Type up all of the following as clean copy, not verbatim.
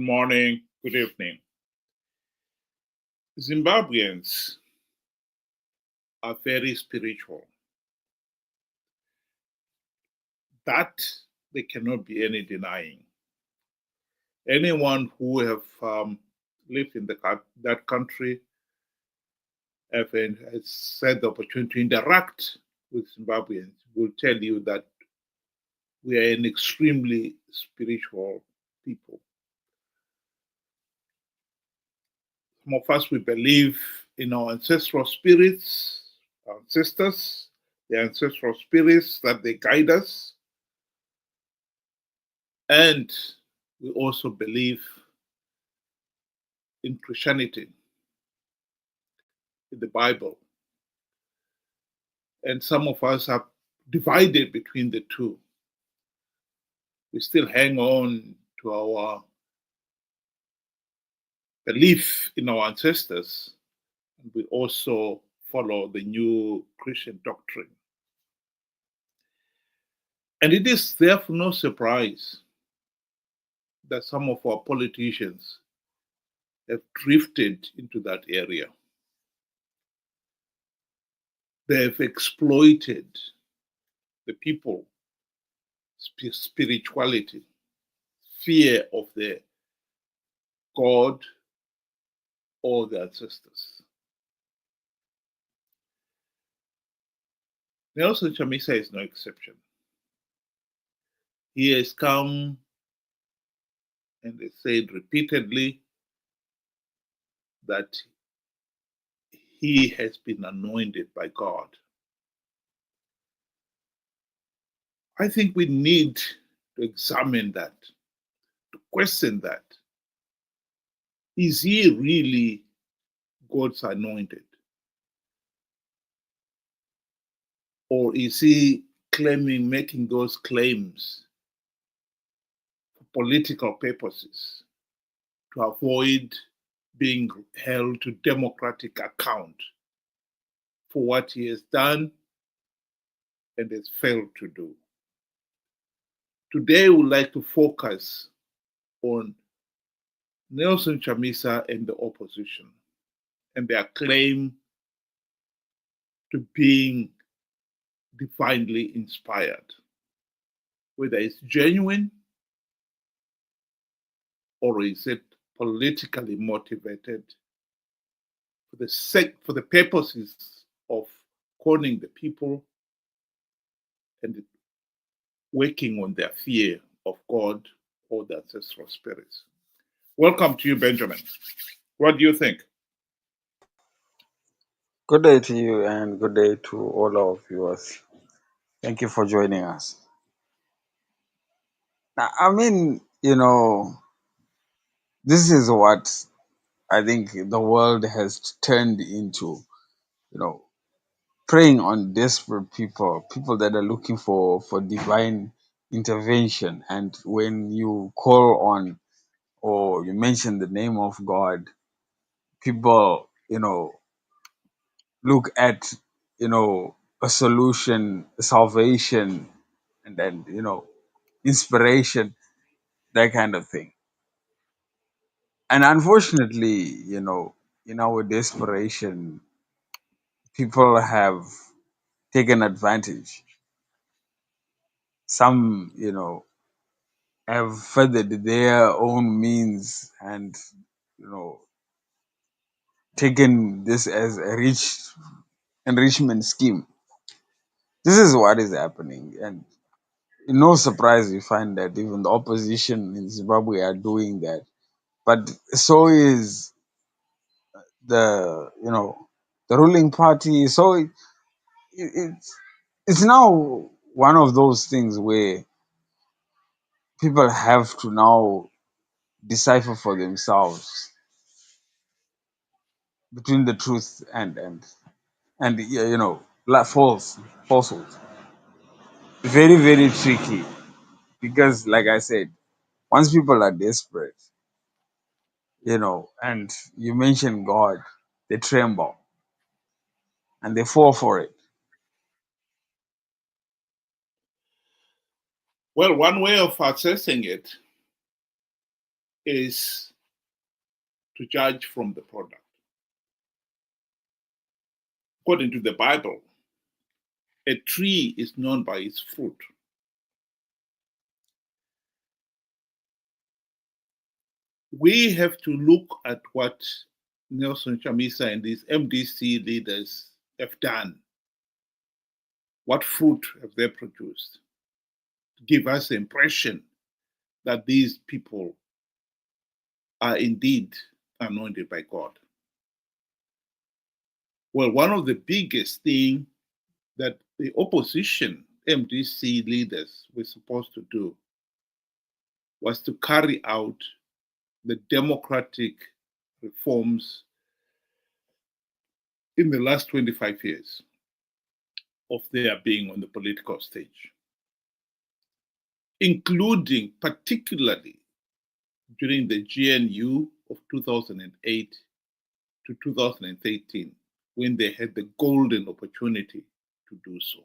morning, good evening. Zimbabweans are very spiritual. That there cannot be any denying. Anyone who have lived in that country has had the opportunity to interact with Zimbabweans will tell you that we are an extremely spiritual people. Some of us, we believe in our ancestral spirits, our ancestors, the ancestral spirits that they guide us. And we also believe in Christianity, in the Bible. And some of us are divided between the two. We still hang on to our belief in our ancestors, and we also follow the new Christian doctrine. And it is therefore no surprise that some of our politicians have drifted into that area. They have exploited the people, spirituality, fear of the God or the ancestors. Nelson Chamisa is no exception. He has come and they said repeatedly that he has been anointed by God. I think we need to examine that, to question that. Is he really God's anointed? Or is he making those claims for political purposes to avoid being held to democratic account for what he has done and has failed to do? Today, we would like to focus on Nelson Chamisa and the opposition and their claim to being divinely inspired, whether it's genuine or is it politically motivated for the purposes of conning the people and working on their fear of God or the ancestral spirits. Welcome to you, Benjamin. What do you think? Good day to you and good day to all our viewers. Thank you for joining us. Now, this is what I think the world has turned into, preying on desperate people that are looking for divine intervention. And when you call on or you mention the name of God, people, look at, a solution, salvation, and then, inspiration, that kind of thing. And unfortunately, in our desperation, people have taken advantage. Some, have furthered their own means and, you know, taken this as a enrichment scheme. This is what is happening. And no surprise, you find that even the opposition in Zimbabwe are doing that. But so is the ruling party. So it's now one of those things where people have to now decipher for themselves between the truth and falsehood. Very, very tricky, because like I said, once people are desperate, and you mention God, they tremble and they fall for it. Well, one way of assessing it is to judge from the product. According to the Bible, a tree is known by its fruit. We have to look at what Nelson Chamisa and these MDC leaders have done. What fruit have they produced? Give us the impression that these people are indeed anointed by God. Well, one of the biggest things that the opposition MDC leaders were supposed to do was to carry out the democratic reforms in the last 25 years of their being on the political stage, including particularly during the GNU of 2008 to 2013, when they had the golden opportunity to do so.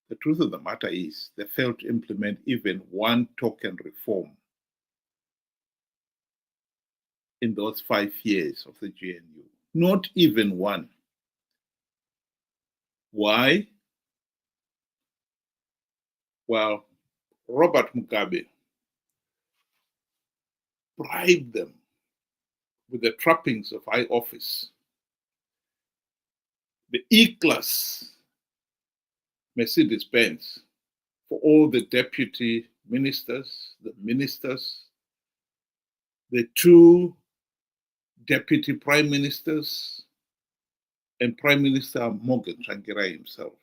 The truth of the matter is they failed to implement even one token reform in those 5 years of the GNU. Not even one. Why? Well, Robert Mugabe bribed them with the trappings of high office, the E-class Mercedes-Benz for all the deputy ministers, the ministers, the two deputy prime ministers, and Prime Minister Morgan Tsvangirai himself.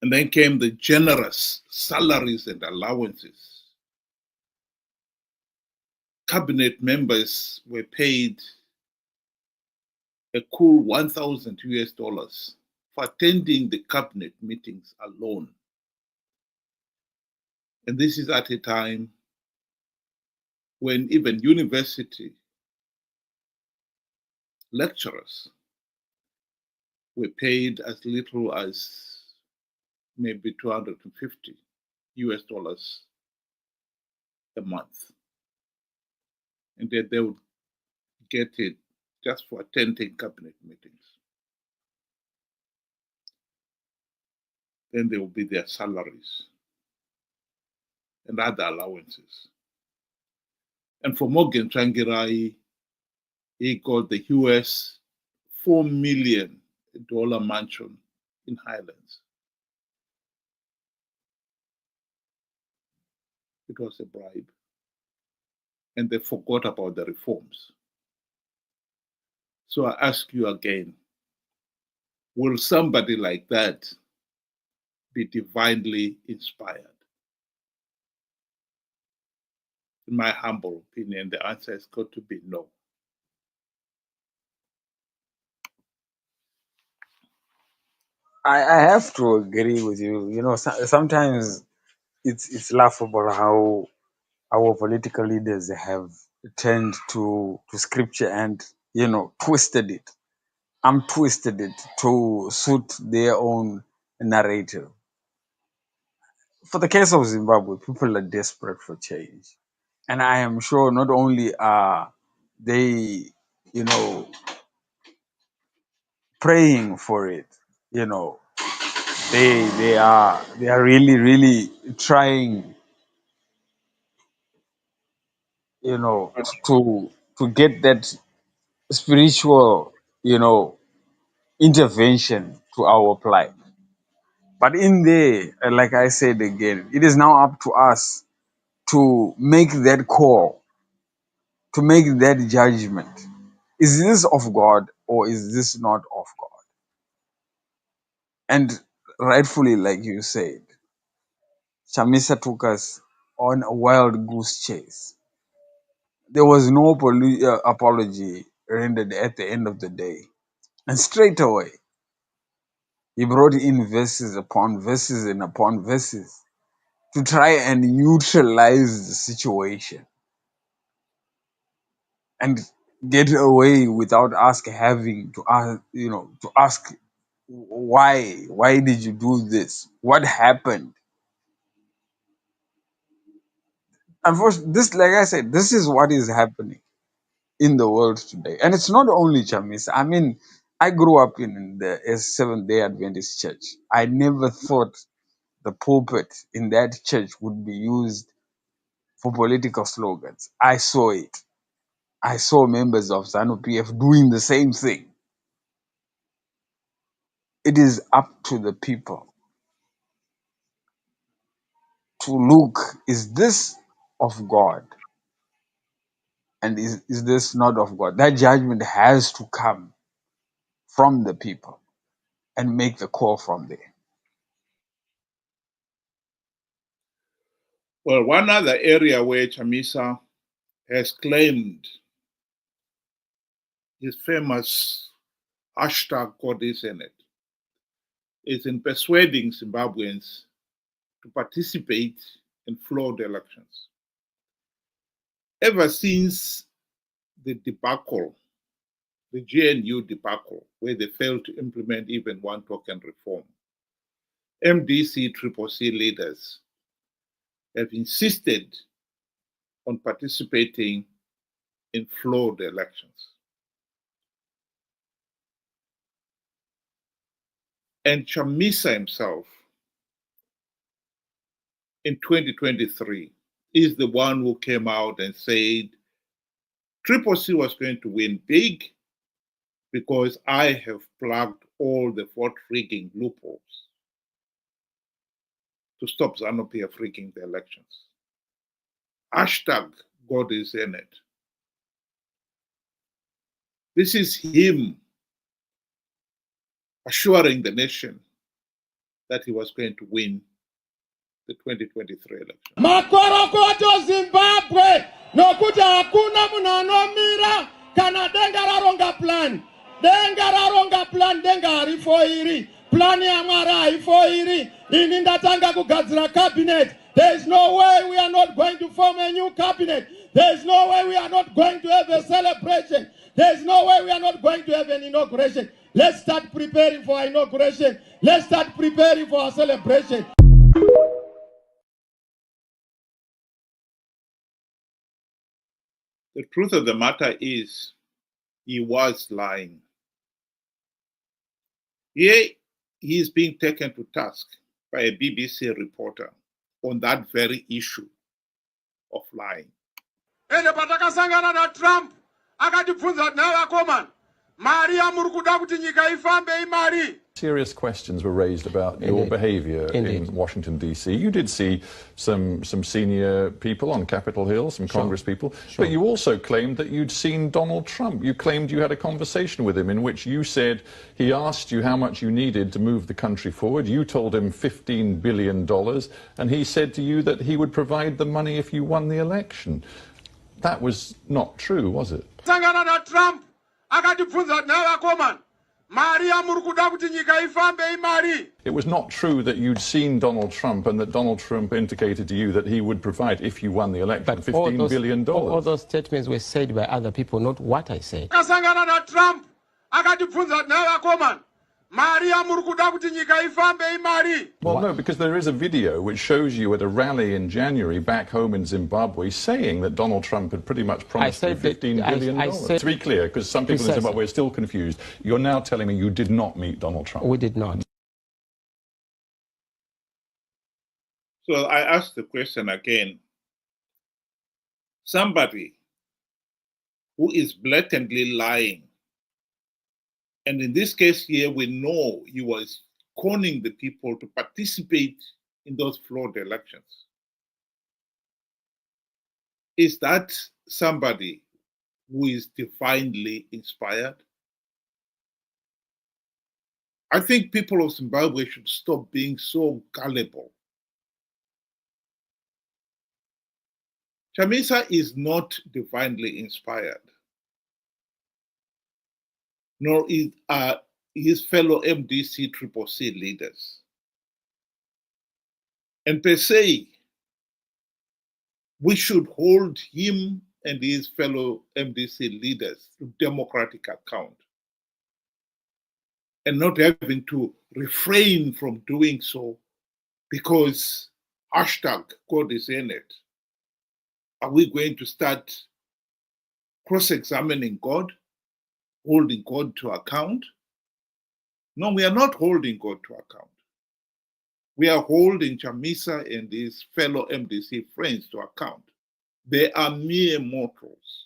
And then came the generous salaries and allowances. Cabinet members were paid a cool 1,000 US dollars for attending the cabinet meetings alone. And this is at a time when even university lecturers were paid as little as maybe 250 US dollars a month. And then they would get it just for attending cabinet meetings. Then there will be their salaries and other allowances. And for Morgan Tsvangirai, he got the US $4 million mansion in Highlands. It was a bribe. And they forgot about the reforms. So I ask you again, will somebody like that be divinely inspired? In my humble opinion, the answer has got to be no. I have to agree with you. You know, sometimes it's laughable how our political leaders have turned to scripture and twisted it. Twisted it to suit their own narrative. For the case of Zimbabwe, people are desperate for change, and I am sure not only are they, you know, praying for it, you know, they are really trying, to get that spiritual, intervention to our plight. But in there, like I said again, it is now up to us to make that call, to make that judgment. Is this of God or is this not of God? And rightfully, like you said, Chamisa took us on a wild goose chase. There was no apology rendered at the end of the day. And straight away, he brought in verses upon verses and upon verses to try and neutralize the situation and get away without us having to ask, to ask why did you do this? What happened? unfortunately, this, like I said, this is what is happening in the world today. And it's not only Chamisa. I mean, I grew up in the Seventh day Adventist church. I never thought the pulpit in that church would be used for political slogans. I saw it. I saw members of ZANU PF doing the same thing. It is up to the people to look, is this of God? And is this not of God? That judgment has to come from the people and make the call from there. Well, one other area where Chamisa has claimed his famous hashtag God is in it is in persuading Zimbabweans to participate in flawed elections. Ever since the debacle, the GNU debacle, where they failed to implement even one token reform, MDC CCC leaders have insisted on participating in flawed elections. And Chamisa himself, in 2023, is the one who came out and said CCC was going to win big because I have plugged all the vote rigging loopholes to stop ZANU-PF rigging the elections. Hashtag God is in it. This is him assuring the nation that he was going to win the 2023 election. Makorokoto Zimbabwe nokuti hakuna munhu anomira kana denga raronga plan. Denga raronga plan, denga harifoiri. Plan yaMwari haifoiri. Ini ndatanga kugadzira cabinet. There is no way we are not going to form a new cabinet. There is no way we are not going to have a celebration. There is no way we are not going to have an inauguration. Let's start preparing for our inauguration. Let's start preparing for our celebration. The truth of the matter is, he was lying. Here, he is being taken to task by a BBC reporter on that very issue of lying. Ende patakasangana na Trump akatibvunza naye vakomana, mari yamuri kuda kuti nyika ifambe imari. Serious questions were raised about your behaviour in Washington, D.C. You did see some senior people on Capitol Hill, some Congress people, but you also claimed that you'd seen Donald Trump. You claimed you had a conversation with him in which you said he asked you how much you needed to move the country forward. You told him $15 billion, and he said to you that he would provide the money if you won the election. That was not true, was it? Sangana na Trump akatibvunza naye vakomana, mari yamuri kuda kuti nyika ifambe imari. It was not true that you'd seen Donald Trump and that Donald Trump indicated to you that he would provide, if you won the election, $15 billion. All those statements were said by other people, not what I said. Kasangana na Trump akatibvunza naye vakomana, mari yamuri kuda kuti nyika ifambe imari. Well, no, because there is a video which shows you at a rally in January back home in Zimbabwe saying that Donald Trump had pretty much promised you $15 billion. To be clear, because some people in Zimbabwe are still confused, you're now telling me you did not meet Donald Trump. We did not. So I ask the question again. Somebody who is blatantly lying, and in this case here, we know he was conning the people to participate in those flawed elections. Is that somebody who is divinely inspired? I think people of Zimbabwe should stop being so gullible. Chamisa is not divinely inspired, nor is his fellow MDC CCC leaders. And per se, we should hold him and his fellow MDC leaders to democratic account and not having to refrain from doing so because hashtag God is in it. Are we going to start cross-examining God, holding God to account? No, we are not holding God to account. We are holding Chamisa and his fellow MDC friends to account. They are mere mortals.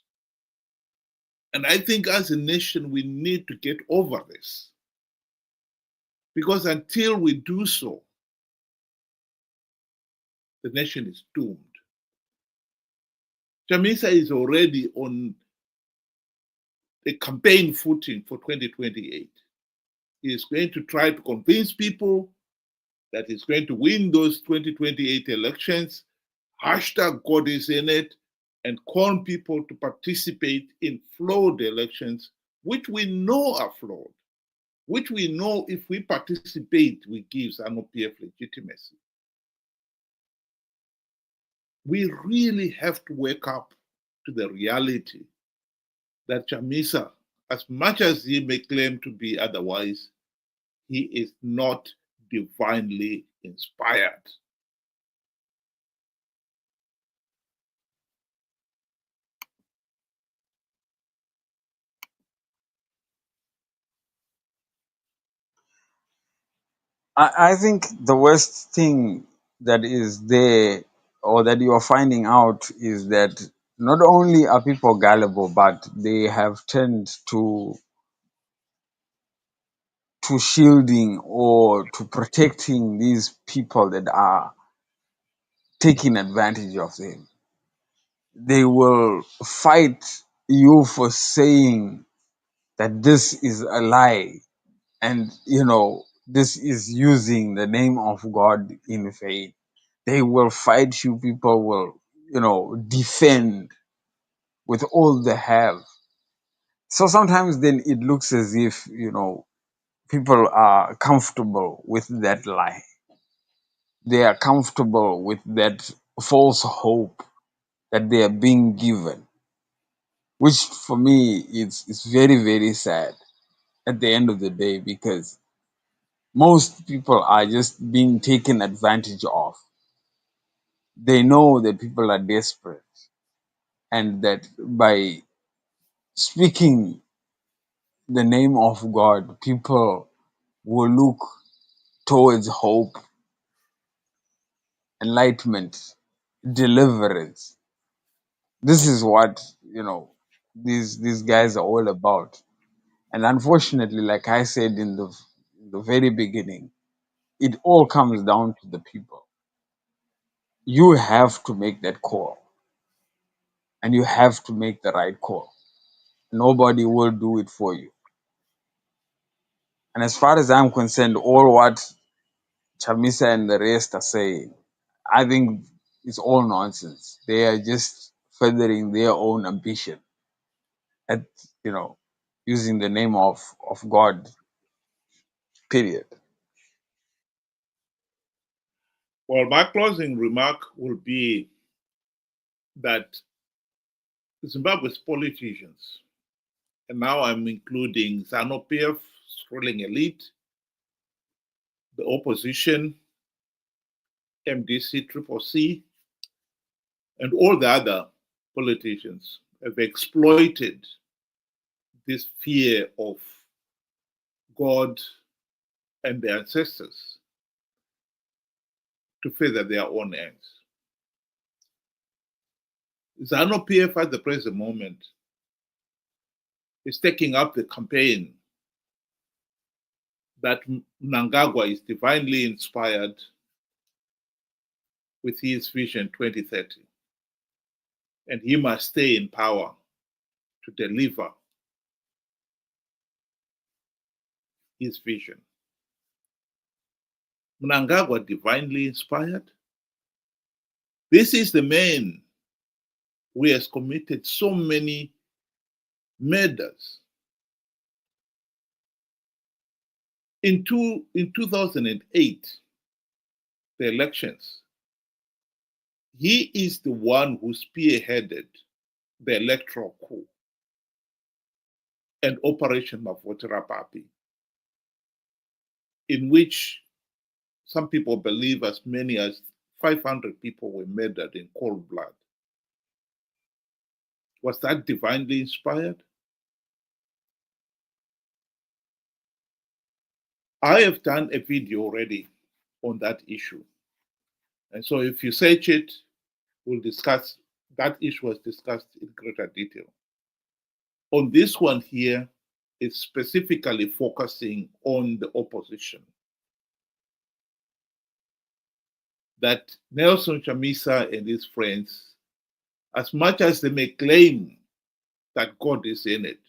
And I think as a nation, we need to get over this. Because until we do so, the nation is doomed. Chamisa is already on a campaign footing for 2028. He is going to try to convince people that he's going to win those 2028 elections. Hashtag God is in it, and call people to participate in flawed elections, which we know are flawed, which we know if we participate, we give ZANU-PF legitimacy. We really have to wake up to the reality that Chamisa, as much as he may claim to be otherwise, he is not divinely inspired. I think the worst thing that is there or that you are finding out is that not only are people gullible, but they have turned to shielding or to protecting these people that are taking advantage of them. They will fight you for saying that this is a lie, and this is using the name of God in vain. They will fight you. People will defend with all they have. So sometimes then it looks as if people are comfortable with that lie. They are comfortable with that false hope that they are being given, which for me it's very, very sad at the end of the day, because most people are just being taken advantage of. They know that people are desperate, and that by speaking the name of God, people will look towards hope, enlightenment, deliverance. This is what these guys are all about. And unfortunately, like I said in the very beginning, it all comes down to the people. You have to make that call, and you have to make the right call. Nobody will do it for you. And as far as I'm concerned, all what Chamisa and the rest are saying, I think it's all nonsense. They are just furthering their own ambition at using the name of God. Period. Well, my closing remark will be that Zimbabwe's politicians, and now I'm including ZANU-PF, ruling elite, the opposition, MDC, CCC, and all the other politicians have exploited this fear of God and their ancestors to further their own ends. ZANU-PF at the present moment is taking up the campaign that Mnangagwa is divinely inspired with his vision 2030. And he must stay in power to deliver his vision. Mnangagwa divinely inspired? This is the man who has committed so many murders. In 2008, the elections, he is the one who spearheaded the electoral coup and Operation Mavotera Papi, in which some people believe as many as 500 people were murdered in cold blood. Was that divinely inspired? I have done a video already on that issue. And so if you search it, we'll discuss, that issue was discussed in greater detail. On this one here, it's specifically focusing on the opposition. That Nelson Chamisa and his friends, as much as they may claim that God is in it,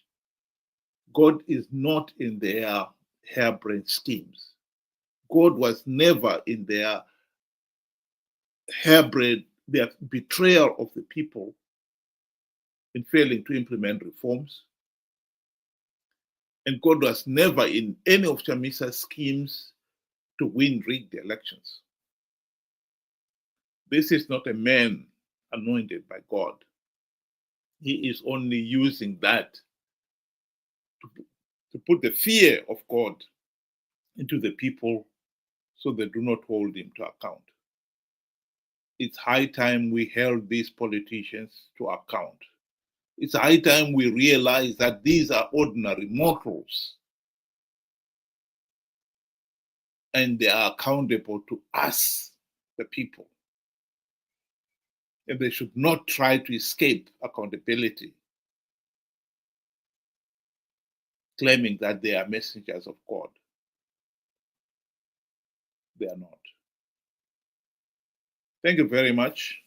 God is not in their harebrained schemes. God was never in their harebrained, their betrayal of the people in failing to implement reforms. And God was never in any of Chamisa's schemes to win rigged elections. This is not a man anointed by God. He is only using that to put the fear of God into the people so they do not hold him to account. It's high time we held these politicians to account. It's high time we realize that these are ordinary mortals and they are accountable to us, the people. And they should not try to escape accountability, claiming that they are messengers of God. They are not. Thank you very much.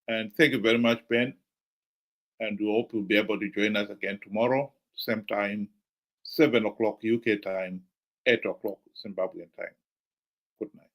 And thank you very much, Ben. And we hope you'll be able to join us again tomorrow, same time, 7 o'clock UK time, 8 o'clock Zimbabwean time. Good night.